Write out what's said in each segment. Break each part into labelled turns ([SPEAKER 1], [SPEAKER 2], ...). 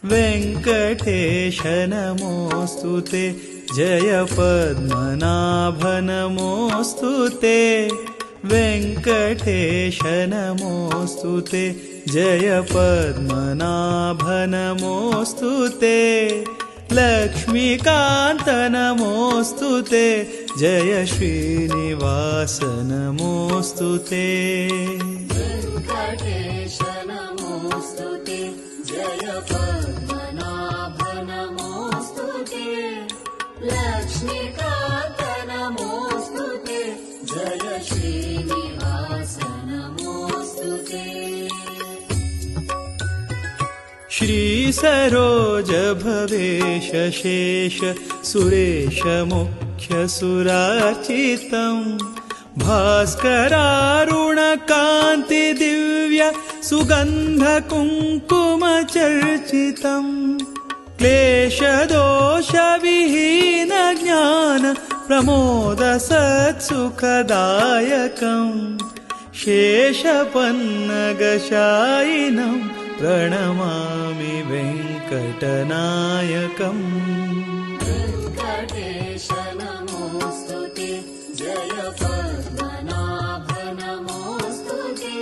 [SPEAKER 1] वेङ्कटेश नमोऽस्तु ते, जय पद्मनाभ नमोऽस्तु ते, वेङ्कटेश नमोऽस्तु ते, जय पद्मनाभ नमोऽस्तु ते, लक्ष्मीकान्त नमोऽस्तु ते, जय श्रीनिवास नमोऽस्तु ते,
[SPEAKER 2] वेङ्कटेश नमोऽस्तु ते, जय पद्मनाभ नमोऽस्तु ते, लक्ष्मीकान्त नमोऽस्तु ते, जय श्रीनिवास नमोऽस्तु ते।
[SPEAKER 1] श्रीसरोज भवेश शेष सुरेश मुख्य सुरार्चितम्, भास्करारुणकान्ति दिव्य सुगन्ध कुङ्कुम चर्चितम्, क्लेशदोषविहीन ज्ञान प्रमोद सत्सुखदायकम्, शेषपन्नगशायिनं प्रणमामि वेङ्कटनायकम्।
[SPEAKER 2] वेङ्कटेश नमोऽस्तु ते, जय पद्मनाभ नमोऽस्तु ते,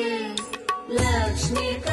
[SPEAKER 2] लक्ष्मीकान्त